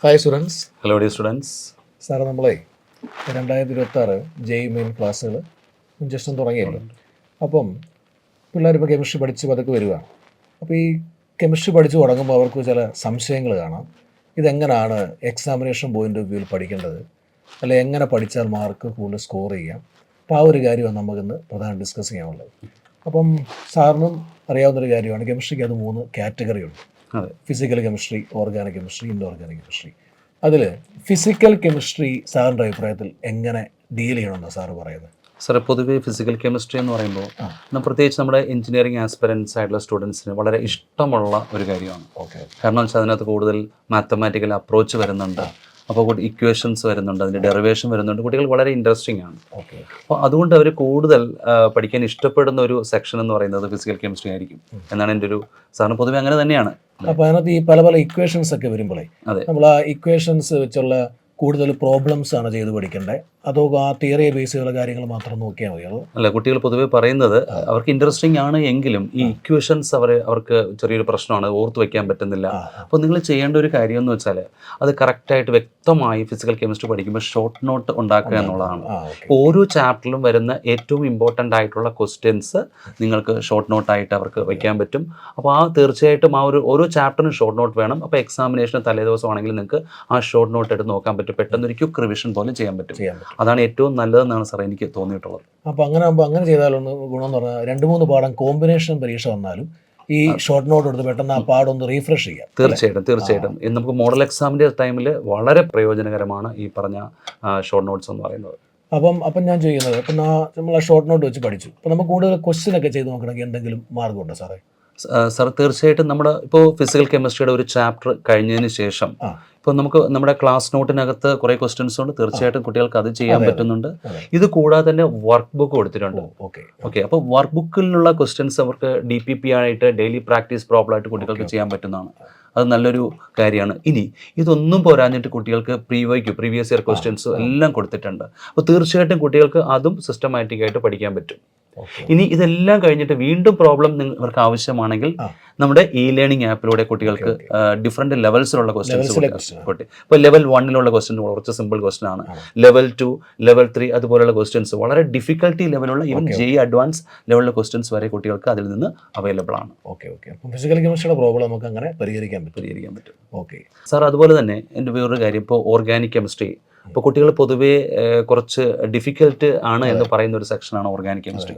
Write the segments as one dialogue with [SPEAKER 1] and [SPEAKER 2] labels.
[SPEAKER 1] Hi students.
[SPEAKER 2] Hello dear students.
[SPEAKER 1] Sir നമ്മളെ 2026 ജെയ് main ക്ലാസ്സുകൾ just തുടങ്ങിയല്ലോ. അപ്പം പിള്ളേരിപ്പോൾ കെമിസ്ട്രി പഠിച്ച് പതുക്കെ വരികയാണ്. അപ്പോൾ ഈ കെമിസ്ട്രി പഠിച്ച് തുടങ്ങുമ്പോൾ അവർക്ക് ചില സംശയങ്ങൾ കാണാം. ഇതെങ്ങനെയാണ് എക്സാമിനേഷൻ പോയിൻ്റ് ഓഫ് വ്യൂവിൽ പഠിക്കേണ്ടത്, അല്ലെങ്കിൽ എങ്ങനെ പഠിച്ചാൽ മാർക്ക് കൂടുതൽ സ്കോർ ചെയ്യാം. അപ്പോൾ ആ ഒരു കാര്യമാണ് നമുക്കിന്ന് പ്രധാനം ഡിസ്കസ് ചെയ്യാനുള്ളത്. അപ്പം സാറിനും അറിയാവുന്നൊരു കാര്യമാണ്, കെമിസ്ട്രിക്ക് അത് 3 കാറ്റഗറി ഉണ്ട്. Physical chemistry, organic chemistry, inorganic chemistry. അതിൽ ഫിസിക്കൽ കെമിസ്ട്രി സാറിൻ്റെ അഭിപ്രായത്തിൽ എങ്ങനെ ഡീൽ ചെയ്യണമെന്നാണ് സാറ് പറയുന്നത്?
[SPEAKER 2] സാറേ, പൊതുവേ ഫിസിക്കൽ കെമിസ്ട്രി എന്ന് പറയുമ്പോൾ പ്രത്യേകിച്ച് നമ്മുടെ എഞ്ചിനീയറിംഗ് ആസ്പിറൻസ് ആയിട്ടുള്ള സ്റ്റുഡൻസിന് വളരെ ഇഷ്ടമുള്ള ഒരു കാര്യമാണ്. കാരണം വെച്ചാൽ അതിനകത്ത് കൂടുതൽ മാത്തമാറ്റിക്കൽ അപ്രോച്ച് വരുന്നുണ്ട്, അപ്പോൾ ഇക്വേഷൻസ് വരുന്നുണ്ട്, അതിൻ്റെ ഡെറിവേഷൻ വരുന്നുണ്ട്. കുട്ടികൾ വളരെ ഇൻട്രസ്റ്റിംഗ് ആണ്. അപ്പോൾ അതുകൊണ്ട് അവർ കൂടുതൽ പഠിക്കാൻ ഇഷ്ടപ്പെടുന്ന ഒരു സെക്ഷൻ എന്ന് പറയുന്നത് ഫിസിക്കൽ കെമിസ്ട്രി ആയിരിക്കും എന്നാണ് എൻ്റെ ഒരു സാറിന് പൊതുവെ അങ്ങനെ തന്നെയാണ്.
[SPEAKER 1] അപ്പോൾ അതിനകത്ത് ഈ പല ഇക്വേഷൻസ് ഒക്കെ വരുമ്പോഴേ നമ്മൾ ആ ഇക്വേഷൻസ് വെച്ചുള്ള കൂടുതൽ പ്രോബ്ലംസ് ആണ് ചെയ്ത് പഠിക്കേണ്ടത്, അതോ ആ തിയറി ബേസ് ചെയ്തുള്ള കാര്യങ്ങൾ മാത്രം നോക്കിയാൽ മതിയോ?
[SPEAKER 2] അല്ല, കുട്ടികൾ പൊതുവെ പറയുന്നത് അവർക്ക് ഇൻട്രസ്റ്റിംഗ് ആണ് എങ്കിലും ഈ ഇക്വേഷൻസ് അവർക്ക് ചെറിയൊരു പ്രശ്നമാണ്, ഓർത്ത് വയ്ക്കാൻ പറ്റുന്നില്ല. അപ്പോൾ നിങ്ങൾ ചെയ്യേണ്ട ഒരു കാര്യം എന്ന് വെച്ചാൽ അത് കറക്റ്റായിട്ട് വ്യക്തമായി ഫിസിക്കൽ കെമിസ്ട്രി പഠിക്കുമ്പോൾ ഷോർട്ട് നോട്ട് ഉണ്ടാക്കുക എന്നുള്ളതാണ്. ഓരോ ചാപ്റ്ററിലും വരുന്ന ഏറ്റവും ഇമ്പോർട്ടൻ്റ് ആയിട്ടുള്ള ക്വസ്റ്റ്യൻസ് നിങ്ങൾക്ക് ഷോർട്ട് നോട്ടായിട്ട് അവർക്ക് വയ്ക്കാൻ പറ്റും. അപ്പോൾ തീർച്ചയായിട്ടും ഓരോ ചാപ്റ്ററിനും ഷോർട്ട് നോട്ട് വേണം. അപ്പോൾ എക്സാമിനേഷന് തലേ ദിവസമാണെങ്കിൽ നിങ്ങൾക്ക് ആ ഷോർട്ട് നോട്ട് എടുത്ത് നോക്കാൻ പറ്റും, പെട്ടെന്നൊരു ക്വിക്ക് റിവിഷൻ പോലെ ചെയ്യാൻ പറ്റും. അതാണ് ഏറ്റവും നല്ലതെന്നാണ് സാർ എനിക്ക് തോന്നിയിട്ടുള്ളത്.
[SPEAKER 1] അപ്പോൾ അങ്ങനെ ചെയ്താലൊന്ന് ഗുണം എന്ന് പറഞ്ഞാൽ 2-3 പാഠം കോമ്പിനേഷൻ പരീക്ഷ വന്നാലും ഈ ഷോർട്ട് നോട്ട് എടുത്ത് പെട്ടെന്ന് ആ പാഠം ഒന്ന് റീഫ്രഷ് ചെയ്യാം.
[SPEAKER 2] തീർച്ചയായിട്ടും നമുക്ക് മോഡൽ എക്സാമിൻ്റെ ടൈമിൽ വളരെ പ്രയോജനകരമാണ് ഈ പറഞ്ഞ ഷോർട്ട് നോട്ട്സ് എന്ന് പറയുന്നത്.
[SPEAKER 1] അപ്പം ഞാൻ ചെയ്യുന്നത്, അപ്പം നമ്മൾ ആ ഷോർട്ട് നോട്ട് വെച്ച് പഠിച്ചു, അപ്പോൾ നമുക്ക് കൂടുതൽ ക്വസ്റ്റ്യൻ ഒക്കെ ചെയ്ത് നോക്കണമെങ്കിൽ എന്തെങ്കിലും മാർഗ്ഗമുണ്ടോ സാറേ?
[SPEAKER 2] സാർ, തീർച്ചയായിട്ടും ഇപ്പോൾ ഫിസിക്കൽ കെമിസ്ട്രിയുടെ ഒരു ചാപ്റ്റർ കഴിഞ്ഞതിന് ശേഷം ഇപ്പോൾ നമുക്ക് നമ്മുടെ ക്ലാസ് നോട്ടിനകത്ത് കുറേ ക്വസ്റ്റ്യൻസ് ഉണ്ട്. തീർച്ചയായിട്ടും കുട്ടികൾക്ക് അത് ചെയ്യാൻ പറ്റുന്നുണ്ട്. ഇത് കൂടാതെ തന്നെ വർക്ക് ബുക്ക് കൊടുത്തിട്ടുണ്ട്. ഓക്കെ, അപ്പോൾ വർക്ക് ബുക്കിലുള്ള ക്വസ്റ്റ്യൻസ് അവർക്ക് DPP ആയിട്ട് ഡെയിലി പ്രാക്ടീസ് പ്രോബ്ലമായിട്ട് കുട്ടികൾക്ക് ചെയ്യാൻ പറ്റുന്നതാണ്. അത് നല്ലൊരു കാര്യമാണ്. ഇനി ഇതൊന്നും പോരാഞ്ഞിട്ട് കുട്ടികൾക്ക് പ്രീവിയസ് ഇയർ ക്വസ്റ്റ്യൻസ് എല്ലാം കൊടുത്തിട്ടുണ്ട്. അപ്പോൾ തീർച്ചയായിട്ടും കുട്ടികൾക്ക് അതും സിസ്റ്റമാറ്റിക്കായിട്ട് പഠിക്കാൻ പറ്റും. ഇനി ഇതെല്ലാം കഴിഞ്ഞിട്ട് വീണ്ടും പ്രോബ്ലം നിങ്ങൾക്ക് ആവശ്യമാണെങ്കിൽ നമ്മുടെ ലേണിംഗ് ആപ്പിലൂടെ കുട്ടികൾക്ക് ഡിഫറെന്റ് ലെവൽസിലുള്ള ക്വസ്റ്റ്യൻസ് കൊടുക്കും. ഇപ്പോൾ ലെവൽ 1 ക്വസ്റ്റ്യൻ കുറച്ച് സിമ്പിൾ ക്വസ്റ്റ്യൻ ആണ്. ലെവൽ 2, ലെവൽ 3 അതുപോലുള്ള ക്വസ്റ്റ്യൻസ്, വളരെ ഡിഫിക്കൽട്ടി ലെവലുള്ള ഈവൻ ജെയ് അഡ്വാൻസ് ലെവലിലെ ക്വസ്റ്റ്യൻസ് വരെ കുട്ടികൾക്ക് അതിൽ നിന്ന് അവൈലബിൾ ആണ്.
[SPEAKER 1] അപ്പോൾ ഫിസിക്കൽ കെമിസ്ട്രിയുടെ പ്രോബ്ലം നമുക്ക് അങ്ങനെ പരിഹരിക്കാൻ പറ്റും.
[SPEAKER 2] ഓക്കെ സാർ, അതുപോലെ തന്നെ എൻ്റെ വേറൊരു കാര്യം, ഇപ്പോൾ ഓർഗാനിക് കെമിസ്ട്രി, ഇപ്പോൾ കുട്ടികൾ പൊതുവേ കുറച്ച് ഡിഫിക്കൽട്ട് ആണ് എന്ന് പറയുന്ന ഒരു സെക്ഷനാണ് ഓർഗാനിക് കെമിസ്ട്രി.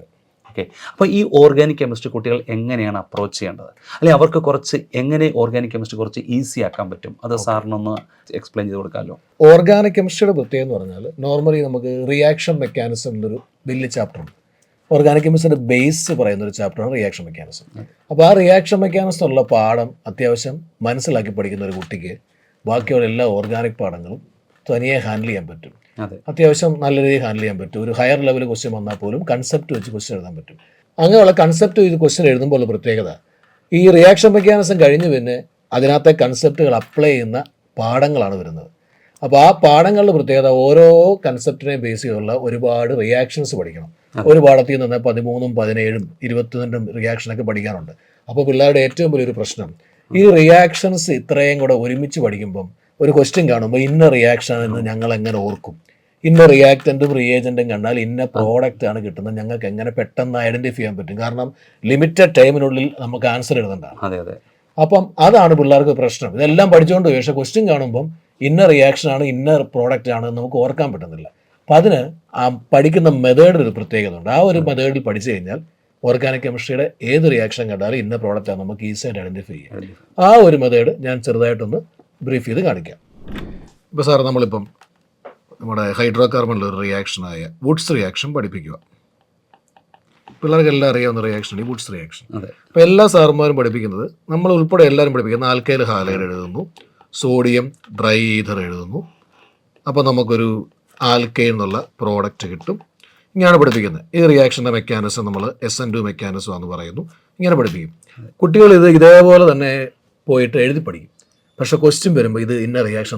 [SPEAKER 2] ഓക്കെ, അപ്പോൾ ഈ ഓർഗാനിക് കെമിസ്ട്രി കുട്ടികൾ എങ്ങനെയാണ് അപ്രോച്ച് ചെയ്യേണ്ടത്, അല്ലെങ്കിൽ അവർക്ക് എങ്ങനെ ഓർഗാനിക് കെമിസ്ട്രി കുറച്ച് ഈസി ആക്കാൻ പറ്റും, അത് സാറിനൊന്ന് എക്സ്പ്ലെയിൻ ചെയ്ത് കൊടുക്കാമല്ലോ?
[SPEAKER 1] ഓർഗാനിക് കെമിസ്ട്രിയുടെ പ്രത്യേകത എന്ന് പറഞ്ഞാൽ നോർമലി നമുക്ക് റിയാക്ഷൻ മെക്കാനിസം എന്നൊരു വലിയ ചാപ്റ്റർ ഉണ്ട്. ഓർഗാനിക് കെമിസ്ട്രിയുടെ ബേസ് പറയുന്ന ഒരു ചാപ്റ്ററാണ് റിയാക്ഷൻ മെക്കാനിസം. അപ്പോൾ ആ റിയാക്ഷൻ മെക്കാനിസം ഉള്ള പാഠം അത്യാവശ്യം മനസ്സിലാക്കി പഠിക്കുന്ന ഒരു കുട്ടിക്ക് ബാക്കിയുള്ള എല്ലാ ഓർഗാനിക് പാഠങ്ങളും തനിയെ ഹാൻഡിൽ ചെയ്യാൻ പറ്റും. അത്യാവശ്യം നല്ല രീതിയിൽ ഹാൻഡിൽ ചെയ്യാൻ പറ്റും. ഒരു ഹയർ ലെവൽ ക്വസ്റ്റ്യൻ വന്നാൽ പോലും കൺസെപ്റ്റ് വെച്ച് ക്വസ്റ്റ്യൻ എഴുതാൻ പറ്റും. അങ്ങനെയുള്ള കൺസെപ്റ്റ് വെച്ച് ക്വസ്റ്റ്യൻ എഴുതുമ്പോൾ പ്രത്യേകത, ഈ റിയാക്ഷൻ മെക്കാനിസം കഴിഞ്ഞ് പിന്നെ അതിനകത്തെ കൺസെപ്റ്റുകൾ അപ്ലൈ ചെയ്യുന്ന പാഠങ്ങളാണ് വരുന്നത്. അപ്പോൾ ആ പാഠങ്ങളുടെ പ്രത്യേകത, ഓരോ കൺസെപ്റ്റിനെ ബേസ് ചെയ്തുള്ള ഒരുപാട് റിയാക്ഷൻസ് പഠിക്കണം. ഒരു പാഠത്തിൽ നിന്ന് 13, 17, 22 റിയാക്ഷനൊക്കെ പഠിക്കാനുണ്ട്. അപ്പോൾ പിള്ളേരുടെ ഏറ്റവും വലിയൊരു പ്രശ്നം, ഈ റിയാക്ഷൻസ് ഇത്രയും കൂടെ ഒരുമിച്ച് പഠിക്കുമ്പം ഒരു ക്വസ്റ്റ്യൻ കാണുമ്പോൾ ഇന്ന റിയാക്ഷൻ എന്ന് ഞങ്ങൾ എങ്ങനെ ഓർക്കും, ഇന്ന റിയാക്റ്റൻറ്റും റിയേജൻറ്റും കണ്ടാൽ ഇന്ന പ്രോഡക്റ്റ് ആണ് കിട്ടുന്നത്, ഞങ്ങൾക്ക് എങ്ങനെ പെട്ടെന്ന് ഐഡൻറ്റിഫൈ ചെയ്യാൻ പറ്റും. കാരണം ലിമിറ്റഡ് ടൈമിനുള്ളിൽ നമുക്ക് ആൻസർ എഴുതേണ്ടതാണ്. അപ്പം അതാണ് പിള്ളേർക്ക് പ്രശ്നം. ഇതെല്ലാം പഠിച്ചുകൊണ്ട് പക്ഷേ ക്വസ്റ്റ്യൻ കാണുമ്പം ഇന്ന റിയാക്ഷനാണ് ഇന്ന പ്രോഡക്റ്റ് ആണ് നമുക്ക് ഓർക്കാൻ പറ്റുന്നില്ല. അപ്പം അതിന് ആ പഠിക്കുന്ന മെത്തേഡിൽ ഒരു പ്രത്യേകത ഉണ്ട്. ആ ഒരു മെത്തേഡിൽ പഠിച്ചു കഴിഞ്ഞാൽ ഓർഗാനിക് കെമിസ്ട്രിയുടെ ഏത് റിയാക്ഷൻ കണ്ടാലും ഇന്ന പ്രോഡക്റ്റാണ് നമുക്ക് ഈസിയായിട്ട് ഐഡൻറ്റിഫൈ ചെയ്യാം. ആ ഒരു മെത്തേഡ് ഞാൻ ചെറുതായിട്ടൊന്ന് ബ്രീഫ് ചെയ്ത് കാണിക്കാം. ഇപ്പോൾ സാർ, നമ്മളിപ്പം നമ്മുടെ ഹൈഡ്രോ കാർബണിലൊരു റിയാക്ഷനായ വുഡ്സ് റിയാക്ഷൻ പഠിപ്പിക്കുക. പിള്ളേർക്കെല്ലാം അറിയാവുന്ന റിയാക്ഷനാണ് ഈ വുഡ്സ് റിയാക്ഷൻ. ഇപ്പോൾ എല്ലാ സാറുമാരും പഠിപ്പിക്കുന്നത്, നമ്മൾ ഉൾപ്പെടെ എല്ലാവരും പഠിപ്പിക്കുന്നത് ആൽക്കൈൽ ഹാലൈഡ് എഴുതുന്നു, സോഡിയം ഡ്രൈ ഈഥർ എഴുതുന്നു, അപ്പോൾ നമുക്കൊരു ആൽക്കൈൽ എന്നുള്ള പ്രോഡക്റ്റ് കിട്ടും. ഇങ്ങനെയാണ് പഠിപ്പിക്കുന്നത്. ഈ റിയാക്ഷൻ്റെ മെക്കാനിസം നമ്മൾ SN2 മെക്കാനിസം എന്ന് പറയുന്നു. ഇങ്ങനെ പഠിപ്പിക്കും. കുട്ടികൾ ഇതേപോലെ തന്നെ പോയിട്ട് എഴുതി പഠിക്കും. പക്ഷെ ക്വസ്റ്റ്യൻ വരുമ്പോൾ ഇത് ഇന്ന റിയാക്ഷൻ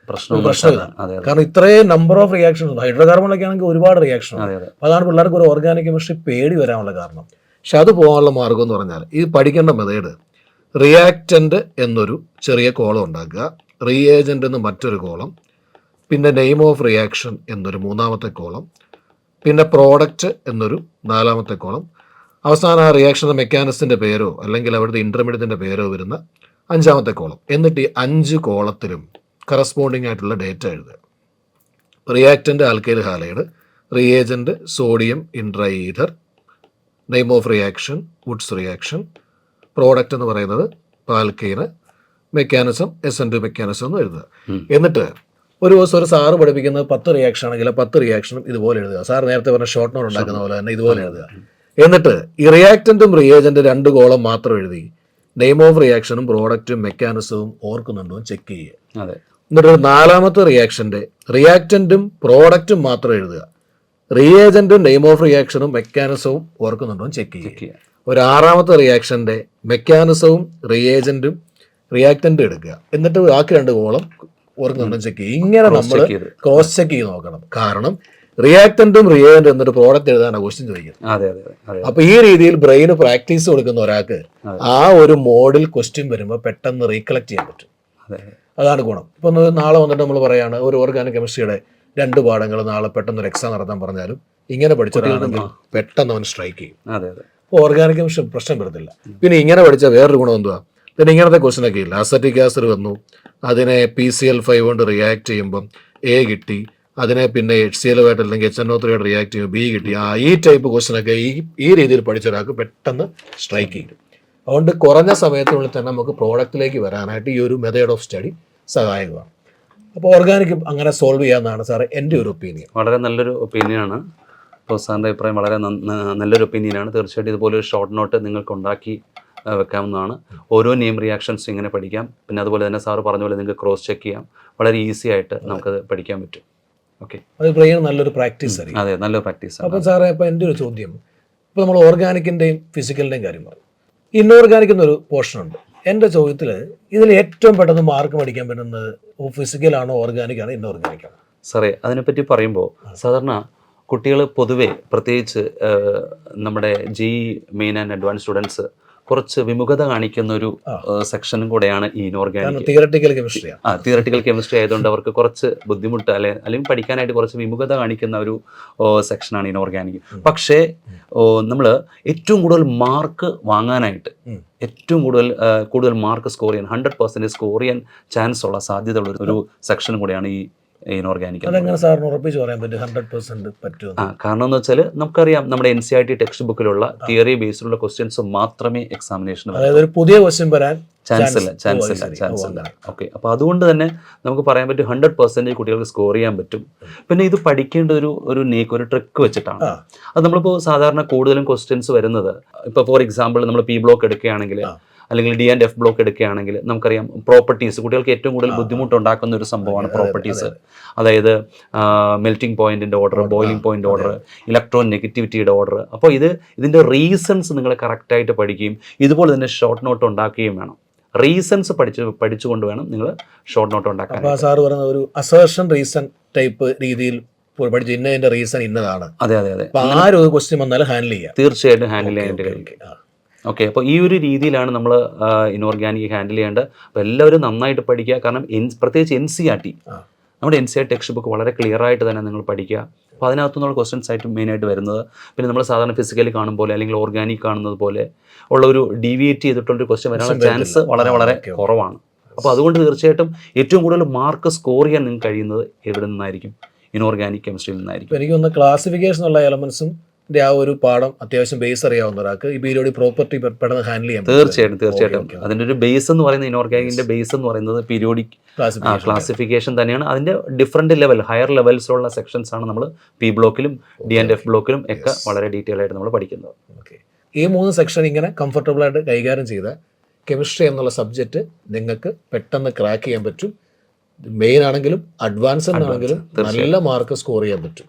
[SPEAKER 1] പ്രശ്നമില്ല. കാരണം ഇത്രയും നമ്പർ ഓഫ് റിയാക്ഷൻസ് ഉണ്ട്. ഹൈഡ്രോ കാർബണിലൊക്കെ ആണെങ്കിൽ ഒരുപാട് റിയാക്ഷൻ ഉണ്ട്. അതാണ് പിള്ളേർക്ക് ഒരു ഓർഗാനിക് കെമിസ്ട്രി പേടി വരാനുള്ള കാരണം. പക്ഷെ അത് പോകാനുള്ള മാർഗം എന്ന് പറഞ്ഞാൽ ഈ പഠിക്കേണ്ട മെത്തേഡ് റിയാക്റ്റൻ്റ് എന്നൊരു ചെറിയ കോളം ഉണ്ടാക്കുക, റിയേജൻ്റ് എന്ന് മറ്റൊരു കോളം, പിന്നെ നെയിം ഓഫ് റിയാക്ഷൻ എന്നൊരു മൂന്നാമത്തെ കോളം, പിന്നെ പ്രോഡക്റ്റ് എന്നൊരു നാലാമത്തെ കോളം, അവസാനം ആ റിയാക്ഷൻ മെക്കാനിസത്തിൻ്റെ പേരോ അല്ലെങ്കിൽ അവിടുത്തെ ഇൻ്റർമീഡിയറ്റിൻ്റെ പേരോ വരുന്ന അഞ്ചാമത്തെ കോളം. എന്നിട്ട് ഈ 5 കോളത്തിലും കറസ്പോണ്ടിങ് ആയിട്ടുള്ള ഡേറ്റ എഴുതുക. Reactant alkyl halide, reagent sodium in dry ether, name of reaction Wurtz reaction, product എന്ന് പറയുന്നത് പാൽക്കൈന്, മെക്കാനിസം SN2 മെക്കാനിസം എന്ന് എഴുതുക. എന്നിട്ട് ഒരു ദിവസം ഒരു സാറ് പഠിപ്പിക്കുന്നത് 10 റിയാക്ഷൻ ആണെങ്കിൽ 10 റിയാക്ഷനും ഇതുപോലെ എഴുതുക. സാർ നേരത്തെ പറഞ്ഞ ഷോർട്ട് നോട്ട് ഉണ്ടാക്കുന്ന പോലെ തന്നെ ഇതുപോലെ എഴുതുക. എന്നിട്ട് ഈ റിയാക്റ്റൻറ്റും റിയേജൻറ്റും 2 കോളം മാത്രം എഴുതി നെയിം ഓഫ് റിയാക്ഷനും പ്രോഡക്റ്റും മെക്കാനിസവും ഓർക്കുന്നുണ്ടോ ചെക്ക് ചെയ്യുക. എന്നിട്ട് നാലാമത്തെ റിയാക്ഷൻ്റെ റിയാക്റ്റൻറ്റും പ്രോഡക്റ്റും മാത്രം എഴുതുക, റിയേജൻറ്റും നെയിം ഓഫ് റിയാക്ഷനും മെക്കാനിസവും ഓർക്കുന്നുണ്ടോ ചെക്ക് ചെയ്യുക. ഒരു 6ാമത്തെ റിയാക്ഷൻ്റെ മെക്കാനിസവും റിയേജൻറ്റും റിയാക്റ്റൻറ്റും എടുക്കുക. എന്നിട്ട് ബാക്കി 2 കോളം ഓർക്കുന്നുണ്ടോ ചെക്ക് ചെയ്യുക. ഇങ്ങനെ നമ്മൾ ക്രോസ് ചെക്ക് ചെയ്ത് നോക്കണം. കാരണം റിയാക്റ്റൻറ്റും റിയേജൻറ്റും എന്നൊരു പ്രോഡക്റ്റ് എഴുതാനാണ് ക്വസ്റ്റ്യൻ ചോദിക്കുന്നത്. അപ്പൊ ഈ രീതിയിൽ ബ്രെയിന് പ്രാക്ടീസ് കൊടുക്കുന്ന ഒരാൾക്ക് ആ ഒരു മോഡിൽ ക്വസ്റ്റ്യൻ വരുമ്പോൾ പെട്ടെന്ന് റീകളക്ട് ചെയ്യാൻ പറ്റും. അതാണ് ഗുണം. ഇപ്പൊ നാളെ വന്നിട്ട് നമ്മൾ പറയാണ് ഒരു ഓർഗാനിക് കെമിസ്ട്രിയുടെ 2 പാഠങ്ങൾ നാളെ പെട്ടെന്ന് ഒരു എക്സാം നടത്താൻ പറഞ്ഞാലും ഇങ്ങനെ പഠിച്ചതാണെങ്കിൽ പെട്ടെന്ന് അവൻ സ്ട്രൈക്ക് ചെയ്യും. ഓർഗാനിക് കെമിസ്ട്രി പ്രശ്നം വരത്തില്ല. പിന്നെ ഇങ്ങനെ പഠിച്ച വേറൊരു ഗുണം എന്തുവാ, പിന്നെ ഇങ്ങനത്തെ ക്വസ്റ്റ്യൻ ഒക്കെ ഇല്ല. അസറ്റിക് ആസിഡ് വന്നു, അതിനെ PCl5 കൊണ്ട് റിയാക്ട് ചെയ്യുമ്പം A കിട്ടി, അതിനെ പിന്നെ HCl ആയിട്ട് അല്ലെങ്കിൽ HNO3 ആയിട്ട് റിയാക്ട് ചെയ്യുമ്പോൾ B കിട്ടി. ഈ ടൈപ്പ് ക്വസ്റ്റ്യനൊക്കെ ഈ രീതിയിൽ പഠിച്ച ഒരാൾക്ക് പെട്ടെന്ന് സ്ട്രൈക്ക് ചെയ്യും. അതുകൊണ്ട് കുറഞ്ഞ സമയത്തിനുള്ളിൽ തന്നെ നമുക്ക് പ്രോഡക്റ്റിലേക്ക് വരാനായിട്ട് ഈ ഒരു മെത്തേഡ് ഓഫ് സ്റ്റഡി സഹായകമാണ്. അപ്പോൾ ഓർഗാനിക് അങ്ങനെ സോൾവ് ചെയ്യാമെന്നാണ് സാറേ എൻ്റെ ഒരു ഒപ്പീനിയൻ.
[SPEAKER 2] വളരെ നല്ലൊരു ഒപ്പീനിയനാണ്. അപ്പോൾ സാറിൻ്റെ അഭിപ്രായം വളരെ നല്ലൊരു ഒപ്പീനിയനാണ്. തീർച്ചയായിട്ടും ഇതുപോലെ ഒരു ഷോർട്ട് നോട്ട് നിങ്ങൾക്ക് ഉണ്ടാക്കി വെക്കാവുന്നതാണ്. ഓരോ നെയിം റിയാക്ഷൻസ് ഇങ്ങനെ പഠിക്കാം. പിന്നെ അതുപോലെ തന്നെ സാറ് പറഞ്ഞ പോലെ നിങ്ങൾക്ക് ക്രോസ് ചെക്ക് ചെയ്യാം. വളരെ ഈസി ആയിട്ട് നമുക്കത് പഠിക്കാൻ പറ്റും. ഓക്കെ,
[SPEAKER 1] അത് ബ്രെയിൻ നല്ലൊരു പ്രാക്ടീസ് ആയിരിക്കും.
[SPEAKER 2] അതെ, നല്ലൊരു പ്രാക്ടീസ്.
[SPEAKER 1] അപ്പോൾ സാറേ ഇപ്പോൾ എൻ്റെ ഒരു ചോദ്യം, ഇപ്പോൾ നമ്മൾ ഓർഗാനിക്കിൻ്റെയും ഫിസിക്കലിൻ്റെയും കാര്യം പറയും, ഇൻഓർഗാനിക് എന്നൊരു പോർഷനുണ്ട്. എൻ്റെ ചോദ്യത്തിൽ ഇതിൽ ഏറ്റവും പെട്ടെന്ന് മാർക്ക് പഠിക്കാൻ പറ്റുന്നത് ഫിസിക്കലാണോ ഓർഗാനിക് ആണോ ഇൻഓർഗാനിക് ആണോ?
[SPEAKER 2] സാറേ അതിനെപ്പറ്റി പറയുമ്പോൾ സാധാരണ കുട്ടികൾ പൊതുവെ പ്രത്യേകിച്ച് നമ്മുടെ JEE main and advance students കുറച്ച് വിമുഖത കാണിക്കുന്ന ഒരു സെക്ഷനും കൂടെയാണ് ഈ inorganic.
[SPEAKER 1] Theoretical chemistry
[SPEAKER 2] theoretical chemistry ആയതുകൊണ്ട് അവർക്ക് കുറച്ച് ബുദ്ധിമുട്ട് അല്ലെങ്കിൽ പഠിക്കാനായിട്ട് കുറച്ച് വിമുഖത കാണിക്കുന്ന ഒരു സെക്ഷനാണ് ഇൻഓർഗാനിക്. പക്ഷേ നമ്മൾ ഏറ്റവും കൂടുതൽ മാർക്ക് വാങ്ങാനായിട്ട് ഏറ്റവും കൂടുതൽ മാർക്ക് സ്കോർ ചെയ്യാൻ 100% സ്കോർ ചെയ്യാൻ ചാൻസ് ഉള്ള സാധ്യതയുള്ള ഒരു സെക്ഷനും കൂടെയാണ് ഈ ഇൻഓർഗാനിക്.
[SPEAKER 1] അതെങ്ങനെ സാറിന് ഉറപ്പിച്ച് പറയാൻ പറ്റും 100% പറ്റും?
[SPEAKER 2] കാരണം എന്ന് വെച്ചാൽ നമുക്കറിയാം നമ്മുടെ NCERT ടെക്സ്റ്റ് ബുക്കിലുള്ള തിയറി ബേസ്ഡുള്ള ക്വസ്റ്റ്യൻസ് മാത്രമേ എക്സാമിനേഷന്
[SPEAKER 1] അതായത് ഒരു പുതിയ ക്വസ്റ്റ്യൻ വരാൻ ചാൻസ്
[SPEAKER 2] ഇല്ല. ഓക്കെ, അപ്പോൾ അതുകൊണ്ട് തന്നെ നമുക്ക് പറയാൻ പറ്റും 100% കുട്ടികൾക്ക് സ്കോർ ചെയ്യാൻ പറ്റും. പിന്നെ ഇത് പഠിക്കേണ്ട ഒരു ട്രിക്ക് വെച്ചിട്ടാണ്. അത് നമ്മളിപ്പോൾ സാധാരണ കൂടുതലും ക്വസ്റ്റ്യൻസ് വരുന്നത് ഇപ്പോൾ ഫോർ എക്സാമ്പിൾ നമ്മൾ P ബ്ലോക്ക് എടുക്കുകയാണെങ്കിൽ അല്ലെങ്കിൽ D and F ബ്ലോക്ക് എടുക്കുകയാണെങ്കിൽ നമുക്കറിയാം പ്രോപ്പർട്ടീസ് കുട്ടികൾക്ക് ഏറ്റവും കൂടുതൽ ബുദ്ധിമുട്ടുണ്ടാക്കുന്ന ഒരു സംഭവമാണ് പ്രോപ്പർട്ടീസ്. അതായത് മെൽറ്റിംഗ് പോയിന്റിൻ്റെ order, boiling point order, electron നെഗറ്റിവിറ്റിയുടെ ഓർഡർ. അപ്പോൾ ഇതിൻ്റെ റീസൺസ് നിങ്ങൾ കറക്റ്റായിട്ട് പഠിക്കുകയും ഇതുപോലെ തന്നെ ഷോർട്ട് നോട്ട് ഉണ്ടാക്കുകയും വേണം. റീസൺസ് പഠിച്ചുകൊണ്ട് വേണം നിങ്ങൾ ഷോർട്ട് നോട്ട് ഉണ്ടാക്കാൻ.
[SPEAKER 1] അപ്പോൾ സാറ് പറഞ്ഞ ഒരു അസേർഷൻ റീസൺ ടൈപ്പ് രീതിയിൽ പഠിച്ച് ഇന്നതിൻ്റെ റീസൺ ഇന്നതാണ്.
[SPEAKER 2] അതെ.
[SPEAKER 1] ആ ഒരു ക്വസ്റ്റ്യൻ വന്നാൽ ഹാൻഡിൽ ചെയ്യാം,
[SPEAKER 2] തീർച്ചയായിട്ടും ഹാൻഡിൽ ചെയ്യാനായിട്ട് കഴിയും. ഓക്കെ, അപ്പോൾ ഈ ഒരു രീതിയിലാണ് നമ്മൾ ഇൻഓർഗാനിക് ഹാൻഡിൽ ചെയ്യേണ്ടത്. അപ്പോൾ എല്ലാവരും നന്നായിട്ട് പഠിക്കുക. കാരണം പ്രത്യേകിച്ച് NCERT നമ്മുടെ NCERT ടെക്സ്റ്റ് ബുക്ക് വളരെ ക്ലിയർ ആയിട്ട് തന്നെ നിങ്ങൾ പഠിക്കുക. അപ്പോൾ അതിനകത്തുനിന്നുള്ള ക്വസ്റ്റ്യൻസ് ആയിട്ട് മെയിനായിട്ട് വരുന്നത് പിന്നെ നമ്മൾ സാധാരണ ഫിസിക്കലി കാണും പോലെ അല്ലെങ്കിൽ ഓർഗാനിക് കാണുന്നത് പോലെ ഉള്ള ഒരു ഡീവിയേറ്റ് ചെയ്തിട്ടുള്ളൊരു ക്വസ്റ്റ്യൻ വരാനുള്ള ചാൻസ് വളരെ കുറവാണ്. അപ്പോൾ അതുകൊണ്ട് തീർച്ചയായിട്ടും ഏറ്റവും കൂടുതൽ മാർക്ക് സ്കോർ ചെയ്യാൻ നിങ്ങൾക്ക് കഴിയുന്നത് എവിടെ നിന്നായിരിക്കും? ഇൻഓർഗാനിക് കെമിസ്ട്രിയിൽ നിന്നായിരിക്കും.
[SPEAKER 1] എനിക്ക് തോന്നുന്നു ക്ലാസിഫിക്കേഷൻ ഉള്ള എലമെന്റ്സും ആ ഒരു പാഠം അത്യാവശ്യം ബേസ് അറിയാവുന്ന ഒരാൾക്ക് ഈ പീരിയോഡിക് പ്രോപ്പർട്ടി പെട്ടെന്ന് ഹാൻഡിൽ ചെയ്യാം.
[SPEAKER 2] തീർച്ചയായിട്ടും അതിൻ്റെ ഒരു ബേസ് എന്ന് പറയുന്നത് ഇൻഓർഗാനിക്കിന്റെ ബേസ് എന്ന് പറയുന്നത് പീരിയോഡിക് ക്ലാസിഫിക്കേഷൻ തന്നെയാണ്. അതിന്റെ ഡിഫറെന്റ് ലെവൽ ഹയർ ലെവൽസിലുള്ള സെക്ഷൻസ് ആണ് നമ്മൾ P ബ്ലോക്കിലും D and F ബ്ലോക്കിലും ഒക്കെ വളരെ ഡീറ്റെയിൽ ആയിട്ട് നമ്മൾ പഠിക്കുന്നത്.
[SPEAKER 1] ഈ 3 സെക്ഷൻ ഇങ്ങനെ കംഫർട്ടബിൾ ആയിട്ട് കൈകാര്യം ചെയ്ത കെമിസ്ട്രി എന്നുള്ള സബ്ജക്റ്റ് നിങ്ങൾക്ക് പെട്ടെന്ന് ക്രാക്ക് ചെയ്യാൻ പറ്റും. മെയിൻ ആണെങ്കിലും അഡ്വാൻസ് ആണെങ്കിലും നല്ല മാർക്ക് സ്കോർ ചെയ്യാൻ പറ്റും.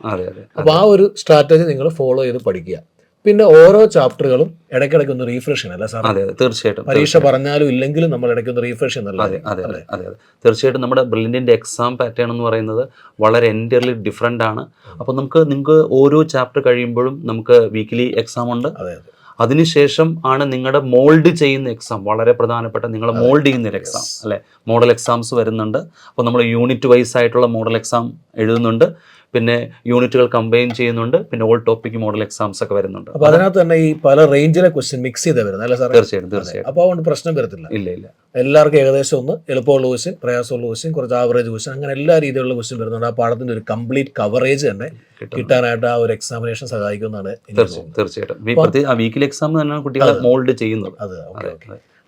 [SPEAKER 1] അപ്പോൾ ആ ഒരു സ്ട്രാറ്റജി നിങ്ങൾ ഫോളോ ചെയ്ത് പഠിക്കുക. പിന്നെ ഓരോ ചാപ്റ്ററുകളും ഇടയ്ക്കിടയ്ക്ക് ഒന്ന് റീഫ്രഷ് ചെയ്യണം. അല്ല സാർ?
[SPEAKER 2] തീർച്ചയായിട്ടും.
[SPEAKER 1] പരീക്ഷ പറഞ്ഞാലും ഇല്ലെങ്കിലും നമ്മൾ ഇടയ്ക്ക് ഒന്ന് റീഫ്രഷ് ചെയ്യുന്നല്ലോ.
[SPEAKER 2] അതെ. തീർച്ചയായിട്ടും നമ്മുടെ ബ്രില്യൻറ്റിൻ്റെ എക്സാം പാറ്റേൺ എന്ന് പറയുന്നത് വളരെ എൻറ്റയർലി ഡിഫറെൻ്റ് ആണ്. അപ്പോൾ നിങ്ങൾക്ക് ഓരോ ചാപ്റ്റർ കഴിയുമ്പോഴും നമുക്ക് വീക്കിലി എക്സാം ഉണ്ട്. അതിനുശേഷം ആണ് നിങ്ങളുടെ മോൾഡ് ചെയ്യുന്ന എക്സാം, വളരെ പ്രധാനപ്പെട്ട നിങ്ങൾ മോൾഡ് ചെയ്യുന്ന ഒരു എക്സാം അല്ലെ. മോഡൽ എക്സാംസ് വരുന്നുണ്ട്. അപ്പോൾ നമ്മൾ യൂണിറ്റ് വൈസ് ആയിട്ടുള്ള മോഡൽ എക്സാം എഴുതുന്നുണ്ട്, പിന്നെ യൂണിറ്റുകൾ കമ്പൈൻ ചെയ്യുന്നുണ്ട്, പിന്നെ ഓൾ ടോപ്പിക് മോഡൽ എക്സാംസ് ഒക്കെ വരുന്നുണ്ട്.
[SPEAKER 1] അപ്പോൾ അതിനകത്ത് തന്നെ ഈ പല റേഞ്ചിലെ ക്വസ്റ്റ്യൻ മിക്സ് ചെയ്ത് വരുന്നത് അല്ലേ സാർ?
[SPEAKER 2] തീർച്ചയായിട്ടും.
[SPEAKER 1] അപ്പോൾ അതുകൊണ്ട് പ്രശ്നം വരത്തില്ല.
[SPEAKER 2] ഇല്ല.
[SPEAKER 1] എല്ലാവർക്കും ഏകദേശം ഒന്ന് എളുപ്പമുള്ള ക്വസ്റ്റ്യൻ, പ്രയാസമുള്ള ക്വസ്റ്റ്യൻ, കുറച്ച് ആവറേജ് ക്വസ്റ്റ്യൻ, അങ്ങനെ എല്ലാ രീതിയിലുള്ള ക്വസ്റ്റ്യൻ വരുന്നുണ്ട്. ആ പാഠത്തിന്റെ ഒരു കംപ്ലീറ്റ് കവറേജ് തന്നെ കിട്ടാനായിട്ട് ആ ഒരു എക്സാമിനേഷൻ സഹായിക്കുമെന്നാണ് എനിക്ക് തോന്നുന്നത്.
[SPEAKER 2] തീർച്ചയായിട്ടും. ആ വീക്കിലി എക്സാം തന്നെയാണ് കുട്ടികളെ മോൾഡ് ചെയ്യുന്നത്.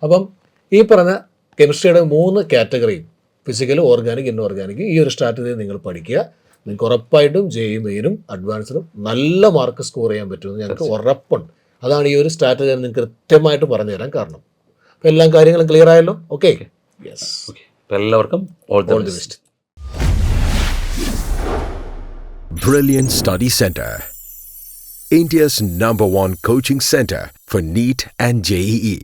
[SPEAKER 1] അപ്പം ഈ പറഞ്ഞ കെമിസ്ട്രിയുടെ 3 കാറ്റഗറിയും ഫിസിക്കൽ, ഓർഗാനിക്, ഇൻഓർഗാനിക്, ഈ ഒരു സ്ട്രാറ്റജി നിങ്ങൾ പഠിക്കുക. നിങ്ങൾക്ക് ഉറപ്പായിട്ടും ജെയും മെയിനും അഡ്വാൻസിലും നല്ല മാർക്ക് സ്കോർ ചെയ്യാൻ പറ്റുമെന്ന് ഞങ്ങൾക്ക് ഉറപ്പുണ്ട്. അതാണ് ഈ ഒരു സ്ട്രാറ്റജി നിങ്ങൾക്ക് കൃത്യമായിട്ട് പറഞ്ഞു തരാൻ കാരണം. അപ്പോൾ എല്ലാ കാര്യങ്ങളും ക്ലിയർ ആയല്ലോ? Okay, yes.
[SPEAKER 2] എല്ലാവർക്കും all the best.
[SPEAKER 3] Brilliant Study Center, India's #1 coaching center for NEET and JEE.